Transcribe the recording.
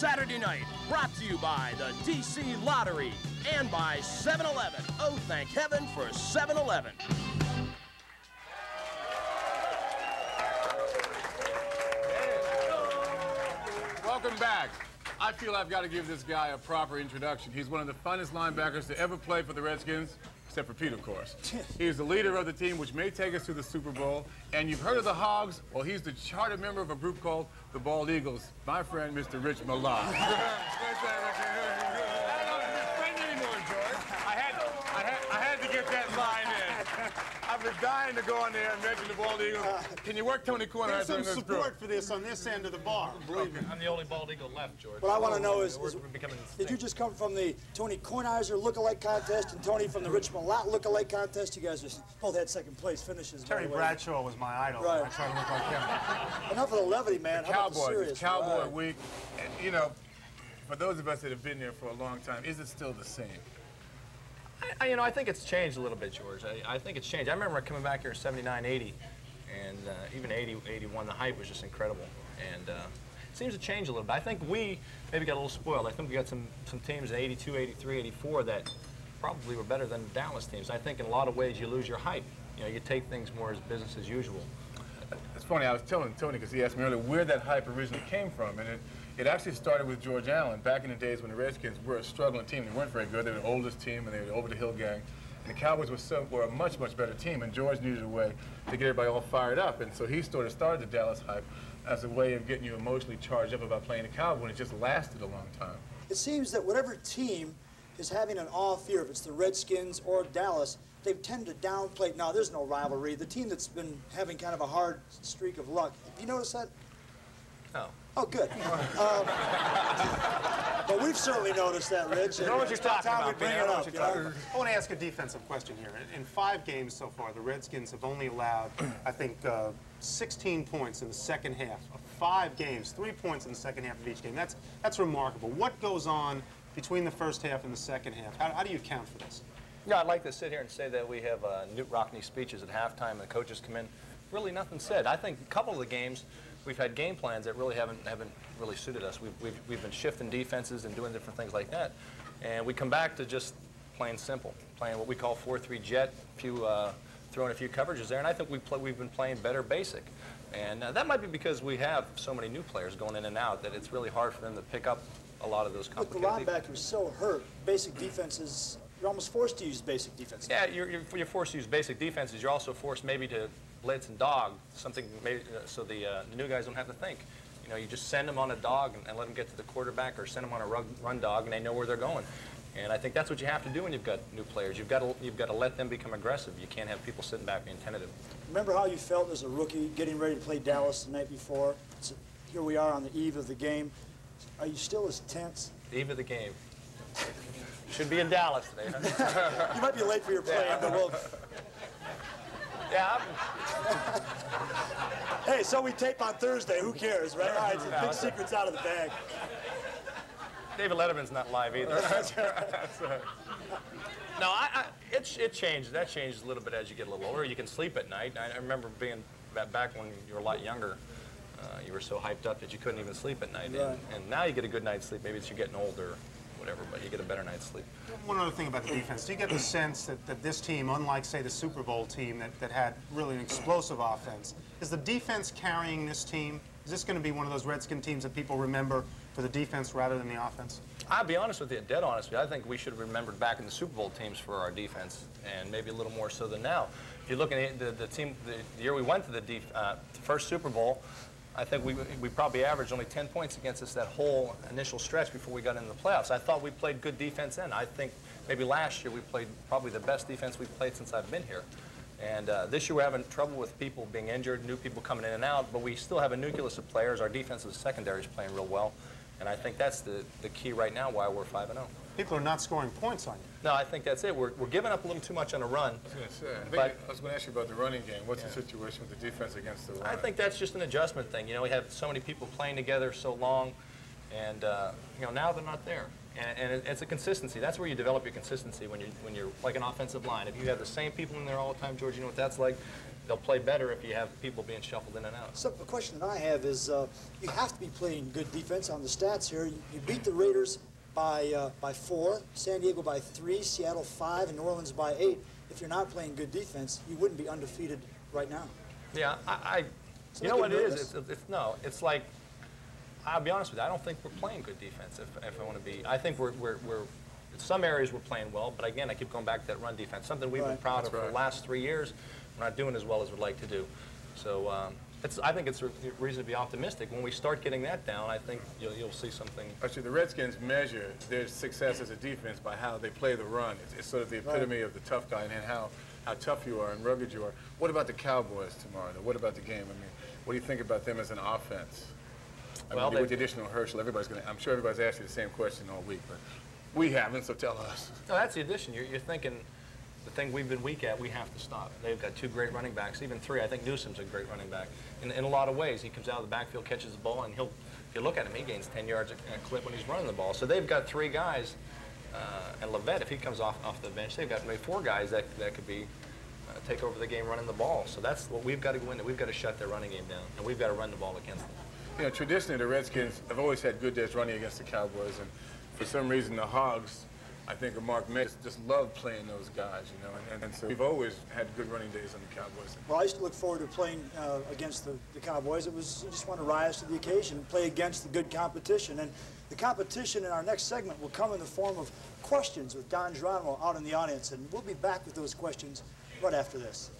Saturday night, brought to you by the DC Lottery and by 7-Eleven. Oh, thank heaven for 7-Eleven. Welcome back. I feel I've got to give this guy a proper introduction. He's one of the funnest linebackers to ever play for the Redskins, except for Pete, of course. He's the leader of the team, which may take us to the Super Bowl. And you've heard of the Hogs? Well, he's the charter member of a group called the Bald Eagles. My friend, Mr. Rich Milot. I had to get that line in. I've been dying to go on there and mention the Bald Eagles. Can you work Tony Kornheiser in this group? There's some support for this on this end of the bar, believe me. I'm the only Bald Eagle left, George. What I want to know is did you just come from the Tony Kornheiser look-alike contest and Tony from the Rich Milot look-alike contest? You guys just both had second place finishes. Terry Bradshaw was my idol. Right. I try to look like him. Enough of the levity, man. How about the serious? It's Cowboy Week. And, you know, for those of us that have been there for a long time, is it still the same? You know, I think it's changed a little bit, George. I think it's changed. I remember coming back here in 79, 80, and even 80, 81, the hype was just incredible. And it seems to change a little bit. I think we maybe got a little spoiled. I think we got some teams in 82, 83, 84 that probably were better than Dallas teams. I think in a lot of ways you lose your hype. You know, you take things more as business as usual. It's funny, I was telling Tony, because he asked me earlier where that hype originally came from, and it actually started with George Allen back in the days when the Redskins were a struggling team. They weren't very good. They were the oldest team, and they were the over-the-hill gang. And the Cowboys were a much, much better team, and George needed a way to get everybody all fired up. And so he sort of started the Dallas hype as a way of getting you emotionally charged up about playing the Cowboys, and it just lasted a long time. It seems that whatever team is having an off year, if it's the Redskins or Dallas, they tend to downplay. Now, there's no rivalry. The team that's been having kind of a hard streak of luck. Have you noticed that? No. Oh, good. But we've certainly noticed that, Rich. You know what you're talking about, bring it up, I want to ask a defensive question here. In 5 games so far, the Redskins have only allowed, I think, 16 points in the second half. Of 5 games, 3 points in the second half of each game. That's remarkable. What goes on between the first half and the second half? How do you account for this? Yeah, I'd like to sit here and say that we have Newt Rockne speeches at halftime and the coaches come in. Really nothing said. I think a couple of the games, we've had game plans that really haven't really suited us. We've been shifting defenses and doing different things like that. And we come back to just playing simple, playing what we call 4-3 jet, throwing a few coverages there. And I think we've been playing better basic. And that might be because we have so many new players going in and out that it's really hard for them to pick up a lot of those complicated But the linebackers so hurt. Basic defenses, you're almost forced to use basic defenses. Yeah, you're forced to use basic defenses. You're also forced maybe to blitz and dog, something maybe, so the new guys don't have to think. You know, you just send them on a dog and let them get to the quarterback, or send them on a run dog, and they know where they're going. And I think that's what you have to do when you've got new players. You've got to let them become aggressive. You can't have people sitting back being tentative. Remember how you felt as a rookie getting ready to play Dallas the night before? So here we are on the eve of the game. Are you still as tense? The eve of the game. Should be in Dallas today, huh? You might be late for your play, but we'll... Yeah. Hey, so we tape on Thursday. Who cares, right? All right, so big secret's out of the bag. David Letterman's not live either. That's right. No, it changed. That changes a little bit as you get a little older. You can sleep at night. I remember being back when you were a lot younger. You were so hyped up that you couldn't even sleep at night. Right. And now you get a good night's sleep. Maybe it's you're getting older, whatever, but you get a better night's sleep. One other thing about the defense. Do you get the sense that this team, unlike, say, the Super Bowl team that had really an explosive offense, is the defense carrying this team? Is this going to be one of those Redskin teams that people remember for the defense rather than the offense? I'll be honest with you, dead honest with you. I think we should have remembered back in the Super Bowl teams for our defense, and maybe a little more so than now. If you look at the team, the year we went to the first Super Bowl, I think we probably averaged only 10 points against us that whole initial stretch before we got into the playoffs. I thought we played good defense then. I think maybe last year we played probably the best defense we've played since I've been here. And this year we're having trouble with people being injured, new people coming in and out, but we still have a nucleus of players. Our defensive secondary is playing real well. And I think that's the key right now why we're 5-0. People are not scoring points on you. No, I think that's it. We're giving up a little too much on the run. I was going to ask you about the running game. What's the situation with the defense against the run? I think that's just an adjustment thing. You know, we have so many people playing together so long, and you know, now they're not there. And it's a consistency. That's where you develop your consistency when you're like an offensive line. If you have the same people in there all the time, George, you know what that's like. they'll play better if you have people being shuffled in and out. So the question that I have is, you have to be playing good defense on the stats here. You beat the Raiders by 4, San Diego by 3, Seattle 5, and New Orleans by 8. If you're not playing good defense, you wouldn't be undefeated right now. Yeah, you know what it is? No, it's like, I'll be honest with you, I don't think we're playing good defense, if I want to be. I think we're in some areas we're playing well, but again, I keep going back to that run defense, something we've been proud of for the last 3 years. We're not doing as well as we'd like to do. So I think it's a reason to be optimistic. When we start getting that down, I think you'll see something. Actually, the Redskins measure their success as a defense by how they play the run. It's sort of the epitome of the tough guy and how tough you are and rugged you are. What about the Cowboys tomorrow, though? What about the game? I mean, what do you think about them as an offense? I mean, with the additional Herschel, I'm sure everybody's asked you the same question all week, but we haven't, so tell us. No, that's the addition. You're thinking the thing we've been weak at, we have to stop. They've got 2 great running backs, even 3. I think Newsom's a great running back. In a lot of ways, he comes out of the backfield, catches the ball, and if you look at him, he gains 10 yards a clip when he's running the ball. So they've got 3 guys, and Levette, if he comes off the bench, they've got maybe 4 guys that could be take over the game running the ball. So that's what we've got to go into. We've got to shut their running game down, and we've got to run the ball against them. You know, traditionally, the Redskins have always had good days running against the Cowboys, and for some reason, the Hogs, I think, of Mark Mix, just love playing those guys, you know, and so we've always had good running days on the Cowboys. Well, I used to look forward to playing against the Cowboys. It was, you just want to rise to the occasion, play against the good competition. And the competition in our next segment will come in the form of questions with Don Geronimo out in the audience, and we'll be back with those questions right after this.